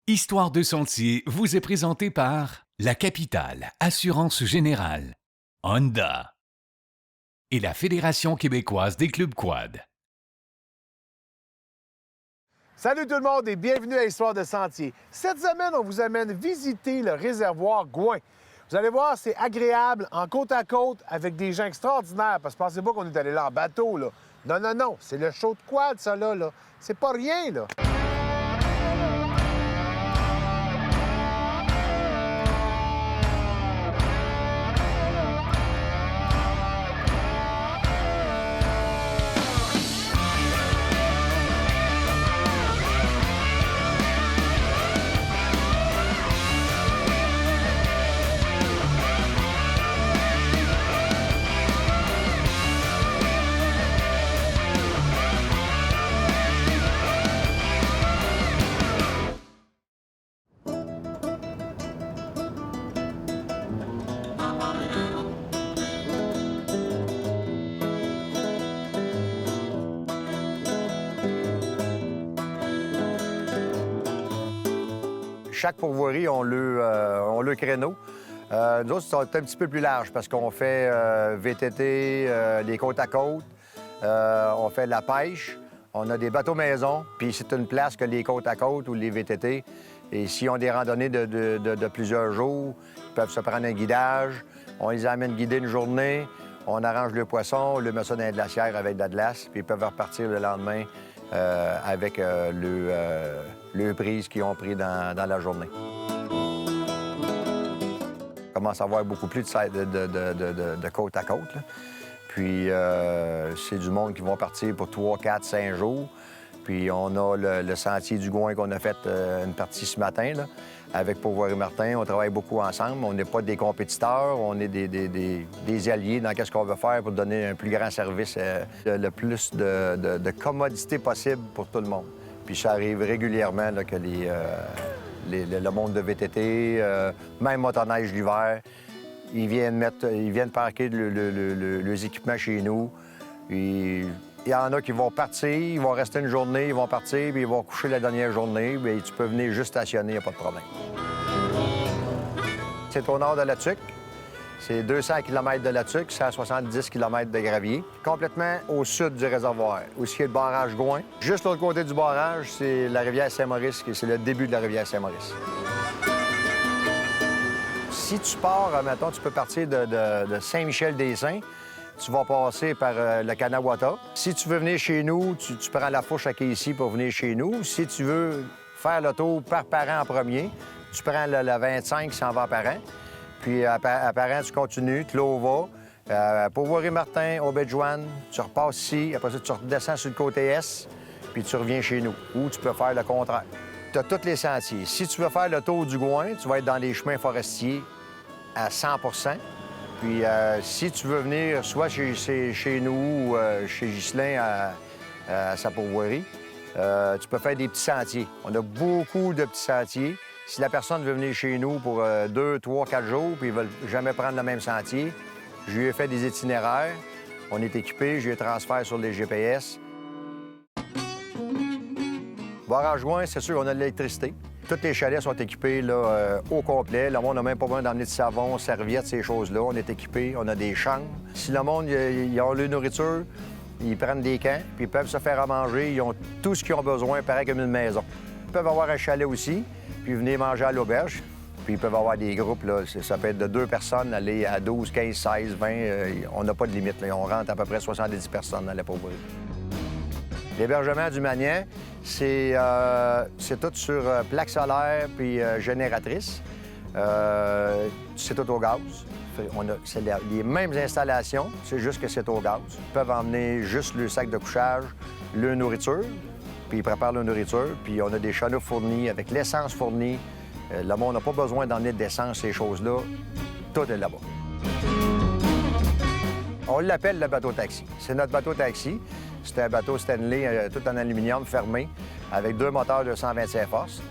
Histoire de Sentier vous est présentée par La Capitale, Assurance Générale, Honda et la Fédération québécoise des clubs quad. Salut tout le monde et bienvenue à Histoire de Sentier. Cette semaine, on vous amène visiter le réservoir Gouin. Vous allez voir, c'est agréable, en côte à côte, avec des gens extraordinaires. Parce que pensez pas qu'on est allé là en bateau, là. Non, non, non, c'est le show de quad, ça, là. C'est pas rien, là. Chaque pourvoirie ont le créneau. Nous autres, c'est un petit peu plus large parce qu'on fait VTT, les côtes à côte, on fait de la pêche, on a des bateaux maison, puis c'est une place que les côtes à côte ou les VTT. Et s'ils ont des randonnées de plusieurs jours, ils peuvent se prendre un guidage, on les amène guider une journée, on arrange le poisson, on le met ça dans la glacière avec de la glace, puis ils peuvent repartir le lendemain avec le prise qu'ils ont pris dans la journée. On commence à avoir beaucoup plus de côte à côte, là. Puis c'est du monde qui vont partir pour 3, 4, 5 jours. Puis on a le sentier du Gouin qu'on a fait une partie ce matin, là, avec Pourvoirie Martin. On travaille beaucoup ensemble. On n'est pas des compétiteurs, on est des alliés dans ce qu'on veut faire pour donner un plus grand service, le plus de commodité possible pour tout le monde. Puis ça arrive régulièrement là, que le monde de VTT, même motoneige l'hiver, ils viennent parquer leurs équipements chez nous. Puis, il y en a qui vont partir, ils vont rester une journée, ils vont partir, puis ils vont coucher la dernière journée. Bien, tu peux venir juste stationner, il n'y a pas de problème. C'est au nord de la Tuque. C'est 200 km de la Tuque, 170 km de gravier. Complètement au sud du réservoir, où il y a le barrage Gouin. Juste l'autre côté du barrage, c'est la rivière Saint-Maurice, c'est le début de la rivière Saint-Maurice. Si tu pars, mettons, tu peux partir de Saint-Michel-des-Saints. Tu vas passer par le Kanawata. Si tu veux venir chez nous, tu prends la fourche qui est ici pour venir chez nous. Si tu veux faire le tour par Parent en premier, tu prends le 25 qui s'en va à Parent. Puis à Parent, tu continues, tu vas. Pourvoirie Martin, au Baie-de-Jouanne, tu repasses ici. Après ça, tu redescends sur le côté est, puis tu reviens chez nous. Ou tu peux faire le contraire. Tu as tous les sentiers. Si tu veux faire le tour du Gouin, tu vas être dans les chemins forestiers à 100 Puis si tu veux venir soit chez nous ou chez Ghislain à sa pourvoirie, tu peux faire des petits sentiers. On a beaucoup de petits sentiers. Si la personne veut venir chez nous pour 2, 3, 4 jours, puis ils ne veulent jamais prendre le même sentier, je lui ai fait des itinéraires. On est équipés, je lui ai transféré sur les GPS. Barrage Gouin, c'est sûr, on a de l'électricité. Tous les chalets sont équipés là, au complet. Le monde n'a même pas besoin d'emmener de savon, serviettes, ces choses-là. On est équipés, on a des chambres. Si le monde, ils ont leur nourriture, ils prennent des camps, puis ils peuvent se faire à manger. Ils ont tout ce qu'ils ont besoin, pareil comme une maison. Ils peuvent avoir un chalet aussi, puis venir manger à l'auberge. Puis ils peuvent avoir des groupes, là. Ça peut être de 2 personnes, aller à 12, 15, 16, 20. On n'a pas de limite, là. On rentre à peu près 70 personnes dans la pauvreté. L'hébergement du Magnan, c'est tout sur plaque solaire puis génératrice. C'est tout au gaz. C'est les mêmes installations, c'est juste que c'est au gaz. Ils peuvent emmener juste le sac de couchage, leur nourriture, puis ils préparent leur nourriture. Puis on a des chanots fournis avec l'essence fournie. Le monde n'a pas besoin d'emmener d'essence, ces choses-là. Tout est là-bas. On l'appelle le bateau-taxi. C'est notre bateau-taxi. C'est un bateau Stanley, tout en aluminium, fermé, avec 2 moteurs de 125 forces.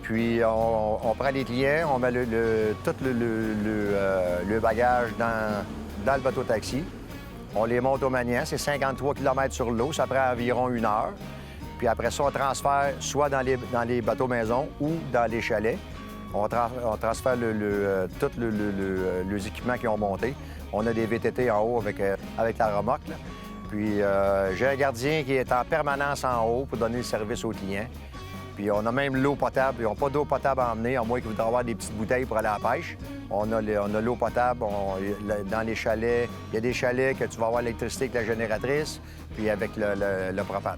Puis on prend les clients, on met tout le bagage dans le bateau-taxi. On les monte au Magnan, c'est 53 km sur l'eau, ça prend environ 1 heure. Puis après ça, on transfère soit dans les bateaux maison ou dans les chalets. On transfère tous les équipements qui ont monté. On a des VTT en haut avec la remorque, là. Puis j'ai un gardien qui est en permanence en haut pour donner le service aux clients. Puis on a même l'eau potable. Ils n'ont pas d'eau potable à emmener, à moins qu'ils voudraient avoir des petites bouteilles pour aller à la pêche. On a l'eau potable. Dans les chalets, il y a des chalets que tu vas avoir l'électricité avec la génératrice, puis avec le propane.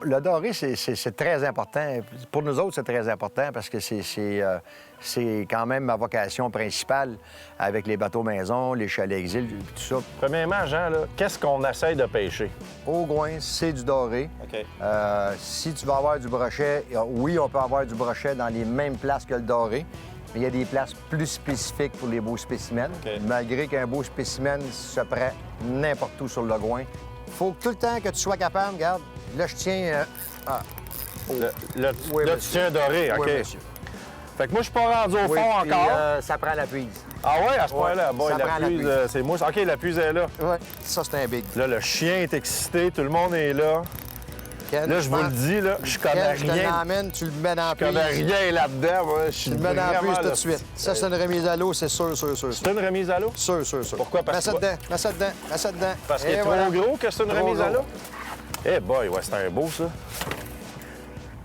Le doré, c'est très important. Pour nous autres, c'est très important parce que c'est quand même ma vocation principale avec les bateaux maison, les chalets exil, tout ça. Premièrement, Jean, qu'est-ce qu'on essaye de pêcher? Au Gouin, c'est du doré. OK. Si tu vas avoir du brochet, oui, on peut avoir du brochet dans les mêmes places que le doré, mais il y a des places plus spécifiques pour les beaux spécimens. OK. Malgré qu'un beau spécimen se prend n'importe où sur le Gouin. Il faut tout le temps que tu sois capable, regarde, là, je tiens... Oui, Oui, tu tiens un doré, OK. Oui, monsieur. Fait que moi, je suis pas rendu au Oui, fond puis, encore. ça prend la puise. Ah ouais, à ce point-là? Bon, ça la prend la puise, puise. c'est moi. OK, la puise est là. Oui, ça, c'est un big. Là, le chien est excité, tout le monde est là. Ken, Là, je vous le pense- dis, là, je connais Ken, je te rien. l'emmène, tu le mets dans la Je connais prise. rien là-dedans, moi. Je suis Tu le mets dans la vraiment prise tout de là- suite. Ça, c'est une remise à l'eau, c'est sûr. C'est une remise à l'eau? Sûr. Pourquoi? Parce mets ça que- dedans, mets ça dedans, mets ça dedans. Parce qu'il Et est voilà. trop gros que c'est une Trop remise à gros. l'eau? Eh boy, ouais, c'est un beau, ça.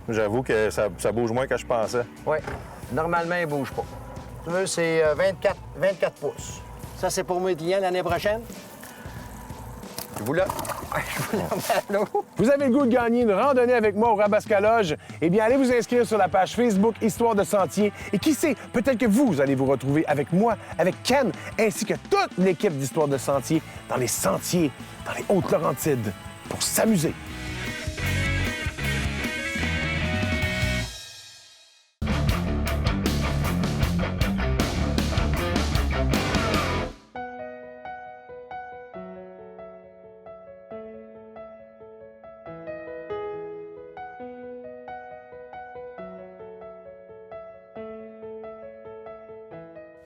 J'avoue que ça bouge moins que je pensais. Oui. Normalement, il ne bouge pas. Tu veux, c'est 24 pouces. Ça, c'est pour mes clients l'année prochaine. Je vous le... Je vous l'emmène à l'eau. Vous avez le goût de gagner une randonnée avec moi au Rabasca-Lodge? Eh bien, allez vous inscrire sur la page Facebook Histoire de Sentier. Et qui sait, peut-être que vous allez vous retrouver avec moi, avec Ken, ainsi que toute l'équipe d'Histoire de Sentier dans les sentiers, dans les Hautes-Laurentides, pour s'amuser.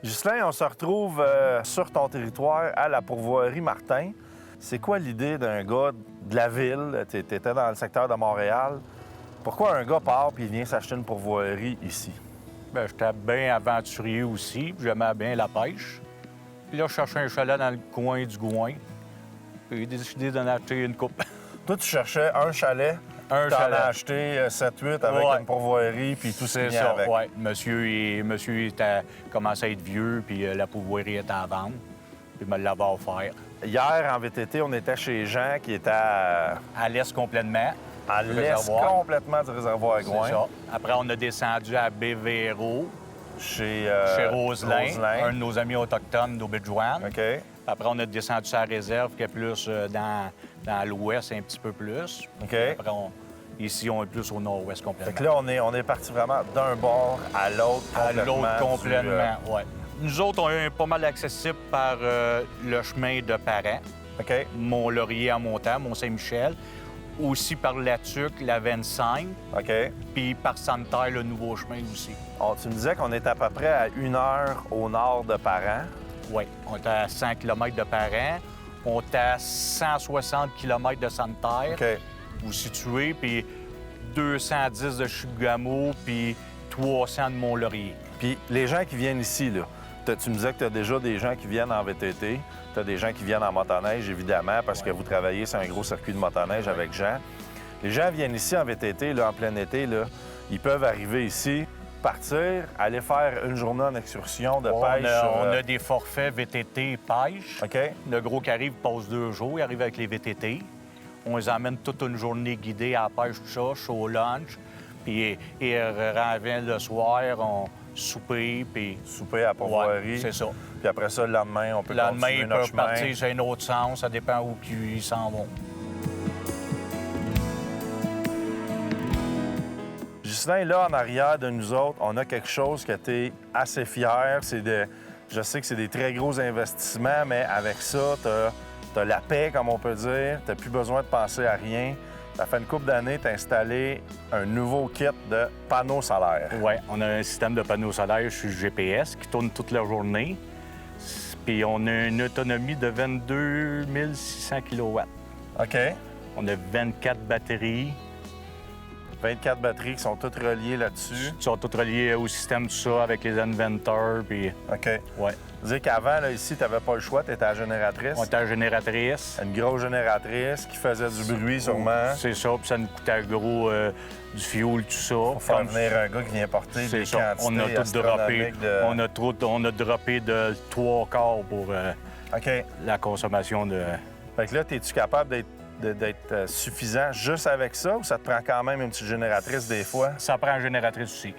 Ghislain, on se retrouve sur ton territoire à la pourvoirie Martin. C'est quoi l'idée d'un gars de la ville? Tu étais dans le secteur de Montréal. Pourquoi un gars part et vient s'acheter une pourvoirie ici? Bien, j'étais bien aventurier aussi, puis j'aimais bien la pêche. Puis là, je cherchais un chalet dans le coin du Gouin. Puis j'ai décidé d'en acheter une coupe. Toi, tu cherchais un chalet. Un T'en chalet. as acheté 7-8 avec Ouais. une pourvoirie puis tout ce qui C'est vient ça, avec. oui. Monsieur était, commençait à être vieux, puis la pourvoirie était à vendre. Puis il me l'avait offert. Hier, en VTT, on était chez Jean qui était à l'est complètement. du l'est réservoir. complètement du réservoir à C'est Gouin. ça. Après, on a descendu à Bévéro, Chez chez Roselin, un de nos amis autochtones d'Aubaine-Joanne. OK. Après, on a descendu sur la réserve, qui est plus dans l'ouest, un petit peu plus. OK. Après, ici, on est plus au nord-ouest Fait complètement. que là, on est parti vraiment d'un bord à l'autre À complètement. l'autre complètement, du, oui. Nous autres, on est pas mal accessible par le chemin de Parent, OK. Mont-Laurier en montant, Mont-Saint-Michel, aussi par la Tuque, la 25, OK. puis par Santerre, le nouveau chemin aussi. Tu me disais qu'on est à peu près à 1 heure au nord de Parent. Oui, on est à 100 km de Parent, on est à 160 km de Santerre, OK. vous situez, puis 210 de Chibougamau, puis 300 de Mont-Laurier. Puis les gens qui viennent ici, là, tu me disais que tu as déjà des gens qui viennent en VTT, tu as des gens qui viennent en motoneige, évidemment, parce que vous travaillez sur un gros circuit de motoneige avec Jean. Les gens viennent ici en VTT, là, en plein été, là, ils peuvent arriver ici, partir, aller faire une journée en excursion de pêche. On a des forfaits VTT pêche. OK. Le gros qui arrive passe 2 jours, il arrive avec les VTT. On les emmène toute une journée guidée à la pêche, tout ça, chaud lunch. Puis ils reviennent le soir, on souper, puis... Souper à la pourvoirie. Ouais, c'est ça. Puis après ça, le lendemain, on peut Le lendemain, continuer ils notre peuvent chemin. partir sur un autre sens, ça dépend où ils s'en vont. Ghislain, là, en arrière de nous autres, on a quelque chose que tu es assez fier. Je sais que c'est des très gros investissements, mais avec ça, tu as la paix, comme on peut dire. Tu n'as plus besoin de penser à rien. Ça fait une couple d'années, tu as installé un nouveau kit de panneaux solaires. Oui, on a un système de panneaux solaires sur GPS qui tourne toute la journée. Puis on a une autonomie de 22 600 kW. OK. On a 24 batteries. 24 batteries qui sont toutes reliées là-dessus. Qui sont toutes reliées au système, tout ça, avec les inventeurs. Puis, OK. ouais. Dire qu'avant, là, ici, tu n'avais pas le choix, tu étais à la génératrice. On était à la génératrice. Une grosse génératrice qui faisait du bruit, sûrement. C'est ça, puis ça nous coûtait gros du fuel, tout ça. Pour faire venir un gars qui vient porter des ça. quantités astronomiques On a droppé de 3 quarts pour OK. la consommation de... Fait que là, es-tu capable d'être suffisant juste avec ça ou ça te prend quand même une petite génératrice des fois? Ça prend une génératrice aussi.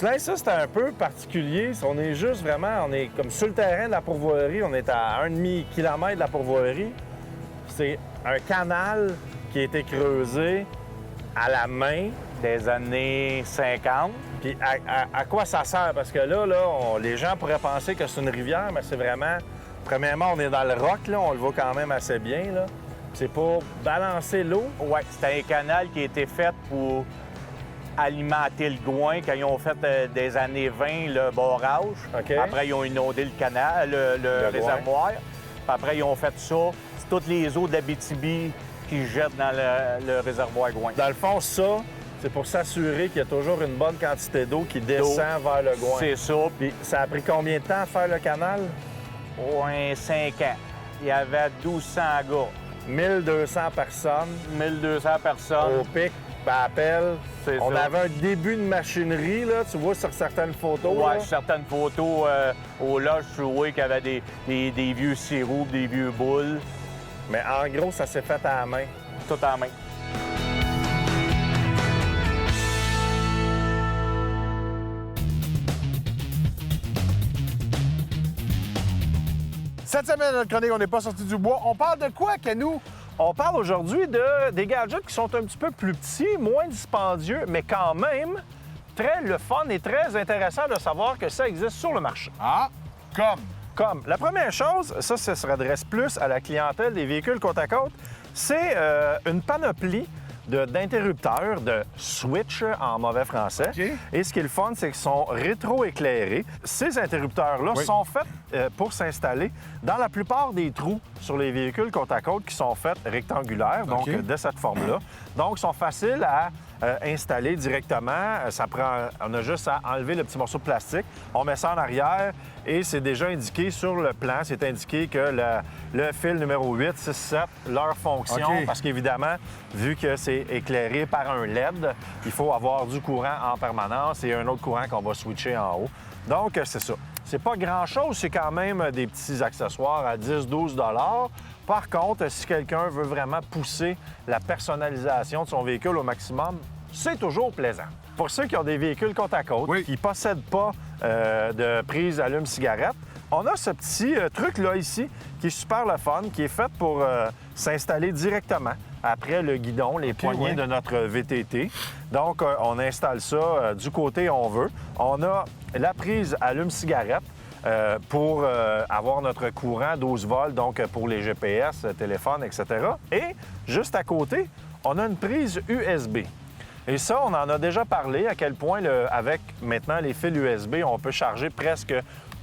Là, ça, c'était un peu particulier. On est juste vraiment, on est comme sur le terrain de la pourvoirie. On est à 1,5 km de la pourvoirie. C'est un canal qui a été creusé à la main. Des années 50. Puis à quoi ça sert? Parce que là, les gens pourraient penser que c'est une rivière, mais c'est vraiment... Premièrement, on est dans le roc, là. On le voit quand même assez bien, là. C'est pour balancer l'eau. Oui, c'était un canal qui a été fait pour alimenter le Gouin quand ils ont fait des années 20 le barrage. OK. Après, ils ont inondé le canal, le réservoir. Puis après, ils ont fait ça. C'est toutes les eaux de l'Abitibi qui jettent dans le réservoir Gouin. Dans le fond, ça, c'est pour s'assurer qu'il y a toujours une bonne quantité d'eau qui descend vers le Gouin. C'est ça. Puis ça a pris combien de temps à faire le canal? Ouais, 5 ans. Il y avait 1200 gars. 1200 personnes. 1200 personnes. Au pic, à pelle. C'est On ça. avait un début de machinerie, là, tu vois, sur certaines photos. Ouais, là. certaines photos au loge, je trouvais qu'il y avait des vieux sirops, des vieux boules. Mais en gros, ça s'est fait à la main. Tout en main. Cette semaine, dans notre chronique, on n'est pas sorti du bois. On parle de quoi, Canou? On parle aujourd'hui des gadgets qui sont un petit peu plus petits, moins dispendieux, mais quand même très le fun et très intéressant de savoir que ça existe sur le marché. Ah, comme? La première chose, ça se redresse plus à la clientèle des véhicules côte à côte, c'est une panoplie d'interrupteurs, de switch en mauvais français. OK. Et ce qui est le fun, c'est qu'ils sont rétroéclairés. Ces interrupteurs-là sont faits pour s'installer dans la plupart des trous sur les véhicules côte à côte qui sont faits rectangulaires, donc de cette forme-là. Donc, ils sont faciles à installer directement. On a juste à enlever le petit morceau de plastique. On met ça en arrière et c'est déjà indiqué sur le plan. C'est indiqué que le fil numéro 8, 6, 7, leur fonction. OK. Parce qu'évidemment, vu que c'est éclairé par un LED, il faut avoir du courant en permanence et un autre courant qu'on va switcher en haut. Donc, c'est ça. C'est pas grand-chose, c'est quand même des petits accessoires à 10-12 $. Par contre, si quelqu'un veut vraiment pousser la personnalisation de son véhicule au maximum, c'est toujours plaisant. Pour ceux qui ont des véhicules côte à côte, qui ne possèdent pas de prise allume-cigarette, on a ce petit truc-là ici qui est super le fun, qui est fait pour s'installer directement après le guidon, les poignées de notre VTT. Donc, on installe ça du côté où on veut. On a la prise allume-cigarette pour avoir notre courant 12 volts, donc pour les GPS, téléphone, etc. Et juste à côté, on a une prise USB. Et ça, on en a déjà parlé, à quel point, avec maintenant les fils USB, on peut charger presque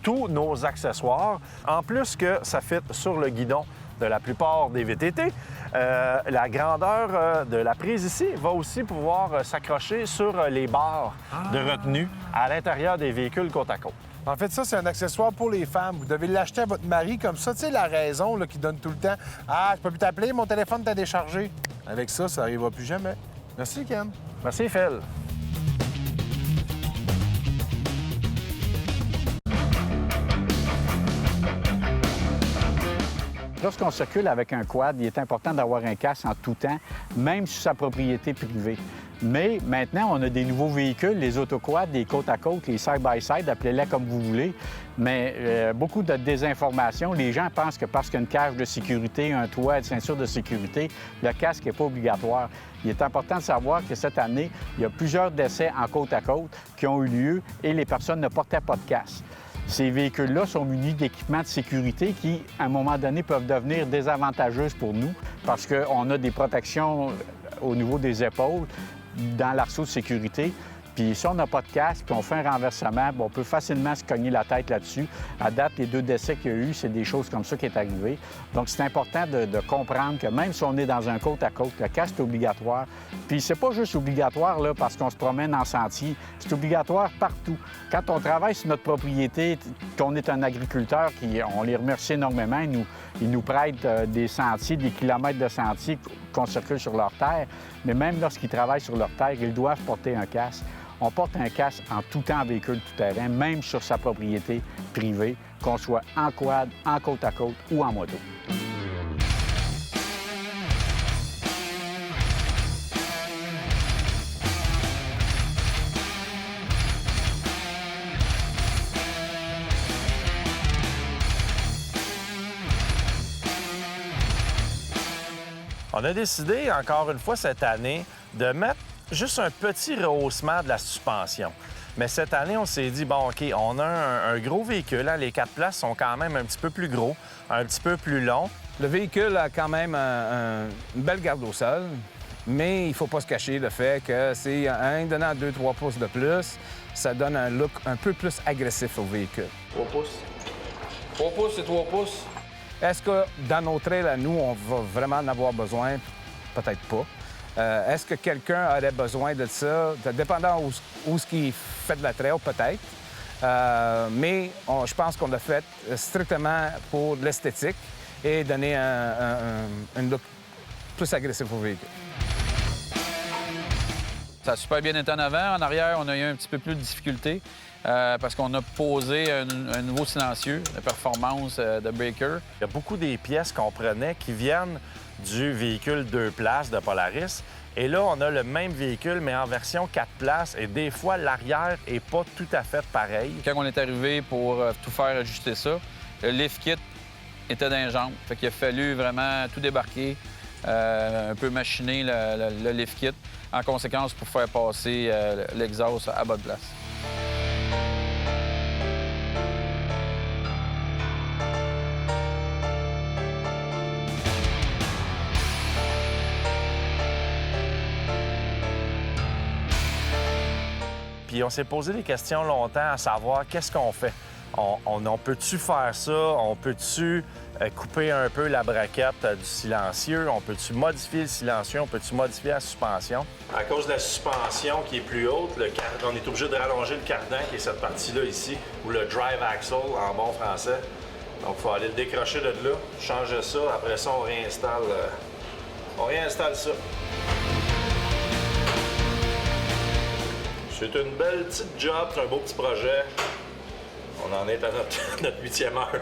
tous nos accessoires. En plus que ça fit sur le guidon de la plupart des VTT, la grandeur de la prise ici va aussi pouvoir s'accrocher sur les barres de retenue à l'intérieur des véhicules côte à côte. En fait, ça, c'est un accessoire pour les femmes. Vous devez l'acheter à votre mari comme ça. Tu sais, la raison là, qui donne tout le temps. Ah, je peux plus t'appeler, mon téléphone t'a déchargé. Avec ça, ça n'arrivera plus jamais. Merci, Ken. Merci, Phil. Lorsqu'on circule avec un quad, il est important d'avoir un casque en tout temps, même sur sa propriété privée. Mais maintenant, on a des nouveaux véhicules, les autoquads, les côte-à-côte, les side-by-side, appelez-les comme vous voulez. Mais beaucoup de désinformation. Les gens pensent que parce qu'il y a une cage de sécurité, un toit, une ceinture de sécurité, le casque n'est pas obligatoire. Il est important de savoir que cette année, il y a plusieurs décès en côte-à-côte qui ont eu lieu et les personnes ne portaient pas de casque. Ces véhicules-là sont munis d'équipements de sécurité qui, à un moment donné, peuvent devenir désavantageuses pour nous parce qu'on a des protections au niveau des épaules dans l'arceau de sécurité. Puis si on n'a pas de casque, puis on fait un renversement, bien, on peut facilement se cogner la tête là-dessus. À date, les 2 décès qu'il y a eu, c'est des choses comme ça qui est arrivé. Donc, c'est important de comprendre que même si on est dans un côte-à-côte, le casque est obligatoire. Puis c'est pas juste obligatoire là, parce qu'on se promène en sentier. C'est obligatoire partout. Quand on travaille sur notre propriété, qu'on est un agriculteur, on les remercie énormément, ils nous prêtent des sentiers, des kilomètres de sentiers qu'on circule sur leur terre. Mais même lorsqu'ils travaillent sur leur terre, ils doivent porter un casque. On porte un casque en tout temps en véhicule tout-terrain, même sur sa propriété privée, qu'on soit en quad, en côte-à-côte ou en moto. On a décidé, encore une fois cette année, de mettre juste un petit rehaussement de la suspension. Mais cette année, on s'est dit, bon, OK, on a un gros véhicule. Hein, les 4 places sont quand même un petit peu plus gros, un petit peu plus long. Le véhicule a quand même une belle garde au sol, mais il ne faut pas se cacher le fait que c'est en donnant 2-3 pouces de plus, ça donne un look un peu plus agressif au véhicule. 3 pouces. 3 pouces, c'est 3 pouces. Est-ce que dans nos trails à nous, on va vraiment en avoir besoin? Peut-être pas. Est-ce que quelqu'un aurait besoin de ça? Dépendant où ce qui fait de la trail, peut-être. Mais je pense qu'on l'a fait strictement pour l'esthétique et donner un look plus agressif au véhicule. Ça a super bien été en avant. En arrière, on a eu un petit peu plus de difficulté parce qu'on a posé un nouveau silencieux de performance de Breaker. Il y a beaucoup des pièces qu'on prenait qui viennent du véhicule 2 places de Polaris. Et là, on a le même véhicule, mais en version 4 places. Et des fois, l'arrière n'est pas tout à fait pareil. Quand on est arrivé pour tout faire ajuster ça, le lift kit était dans les jambes. Fait qu'il a fallu vraiment tout débarquer, un peu machiner le lift kit, en conséquence pour faire passer l'exhaust à bonne place. Puis on s'est posé des questions longtemps à savoir qu'est-ce qu'on fait. On peut-tu faire ça? On peut-tu couper un peu la braquette du silencieux? On peut-tu modifier le silencieux? On peut-tu modifier la suspension? À cause de la suspension qui est plus haute, on est obligé de rallonger le cardan qui est cette partie-là ici, ou le drive axle en bon français. Donc il faut aller le décrocher de là, changer ça. Après ça, on réinstalle ça. C'est une belle petite job, c'est un beau petit projet. On en est à notre 8e heure.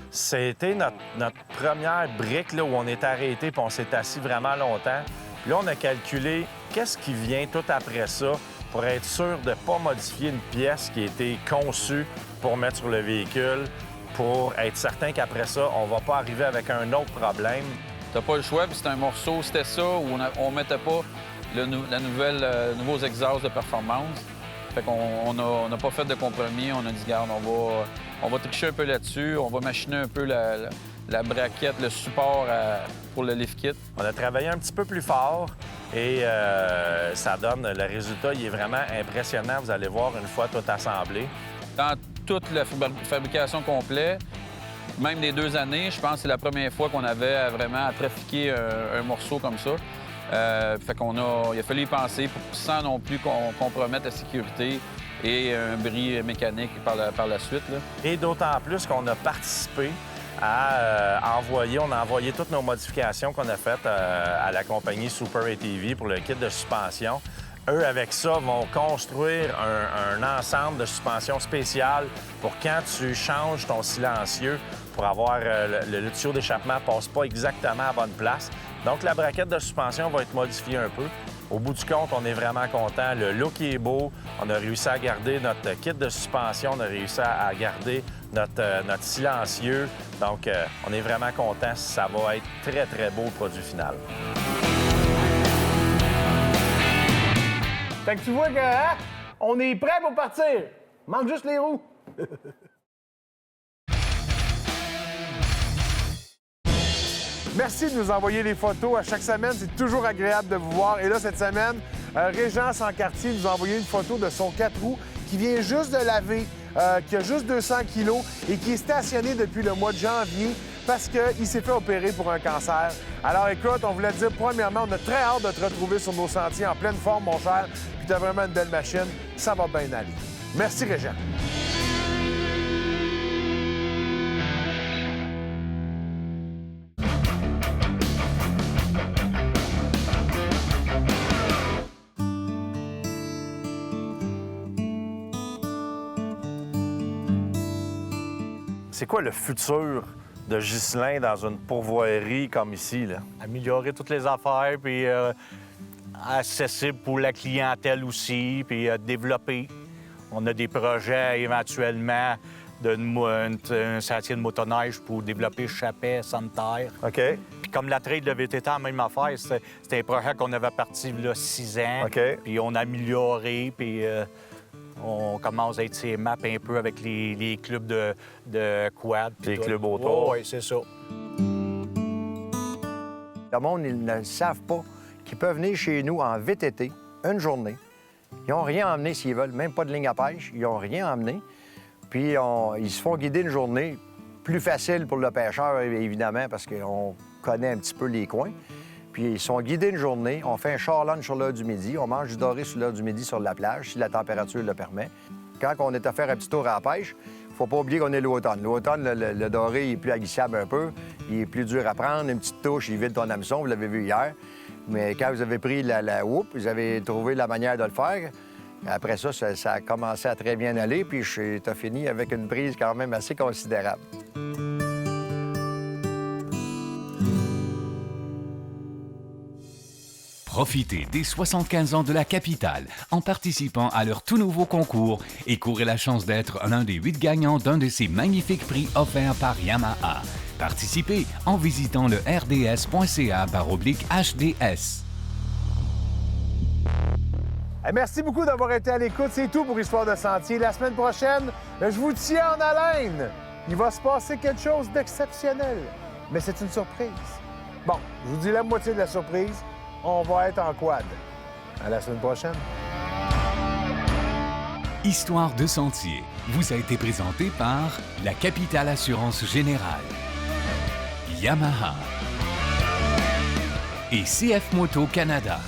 C'était notre première brique là, où on est arrêté puis on s'est assis vraiment longtemps. Puis là, on a calculé qu'est-ce qui vient tout après ça pour être sûr de ne pas modifier une pièce qui a été conçue pour mettre sur le véhicule, pour être certain qu'après ça, on ne va pas arriver avec un autre problème. T'as pas le choix, puis c'était un morceau, c'était ça, où on mettait pas nouveaux exhausts de performance. Fait qu'on n'a pas fait de compromis. On a dit, garde, on va tricher un peu là-dessus. On va machiner un peu la braquette, le support pour le lift kit. On a travaillé un petit peu plus fort et ça donne, le résultat, il est vraiment impressionnant. Vous allez voir une fois tout assemblé. Dans toute la fabrication complète, même les 2 années, je pense que c'est la première fois qu'on avait vraiment à trafiquer un morceau comme ça. Fait il a fallu y penser sans non plus compromettre la sécurité et un bris mécanique par la suite. Là. Et d'autant plus qu'on a participé à on a envoyé toutes nos modifications qu'on a faites à la compagnie Super ATV pour le kit de suspension. Eux, avec ça, vont construire un ensemble de suspension spéciale pour quand tu changes ton silencieux pour avoir le tuyau d'échappement ne passe pas exactement à la bonne place. Donc, la braquette de suspension va être modifiée un peu. Au bout du compte, on est vraiment content. Le look est beau. On a réussi à garder notre kit de suspension. On a réussi à garder notre silencieux. Donc, on est vraiment content. Ça va être très, très beau, le produit final. Fait que tu vois que, hein, on est prêt pour partir. Manque juste les roues. Merci de nous envoyer les photos à chaque semaine. C'est toujours agréable de vous voir. Et là, cette semaine, Régent Sancartier nous a envoyé une photo de son 4 roues qui vient juste de laver, qui a juste 200 kilos et qui est stationné depuis le mois de janvier parce qu'il s'est fait opérer pour un cancer. Alors écoute, on voulait te dire, premièrement, on a très hâte de te retrouver sur nos sentiers en pleine forme, mon cher. Puis tu as vraiment une belle machine. Ça va bien aller. Merci, Régent. C'est quoi le futur de Ghislain dans une pourvoirie comme ici, là? Améliorer toutes les affaires, puis accessible pour la clientèle aussi, puis développer. On a des projets éventuellement d'un sentier de motoneige pour développer Chappet, Santerre. OK. Puis comme la trail de VTT, la même affaire, c'était un projet qu'on avait parti là 6 ans. OK. Puis on a amélioré, puis on commence à être ses maps un peu avec les clubs de quad. Les clubs autour. Oui, c'est ça. Le monde, ils ne le savent pas qu'ils peuvent venir chez nous en VTT une journée. Ils n'ont rien emmené s'ils veulent, même pas de ligne à pêche. Ils n'ont rien emmené. Puis ils se font guider une journée. Plus facile pour le pêcheur, évidemment, parce qu'on connaît un petit peu les coins. Puis ils sont guidés une journée. On fait un char lunch sur l'heure du midi. On mange du doré sur l'heure du midi sur la plage, si la température le permet. Quand on est à faire un petit tour à la pêche, il ne faut pas oublier qu'on est l'automne. L'automne, le doré il est plus aguichable un peu. Il est plus dur à prendre. Une petite touche, il vide ton hameçon. Vous l'avez vu hier. Mais quand vous avez pris la houppe, vous avez trouvé la manière de le faire. Après ça, ça a commencé à très bien aller. Puis tu as fini avec une prise quand même assez considérable. Profitez des 75 ans de la capitale en participant à leur tout nouveau concours et courez la chance d'être l'un des 8 gagnants d'un de ces magnifiques prix offerts par Yamaha. Participez en visitant le rds.ca/HDS. Hey, merci beaucoup d'avoir été à l'écoute. C'est tout pour Histoire de sentier. La semaine prochaine, je vous tiens en haleine. Il va se passer quelque chose d'exceptionnel. Mais c'est une surprise. Bon, je vous dis la moitié de la surprise. On va être en quad. À la semaine prochaine. Histoire de sentier vous a été présenté par la Capitale Assurance Générale, Yamaha et CF Moto Canada.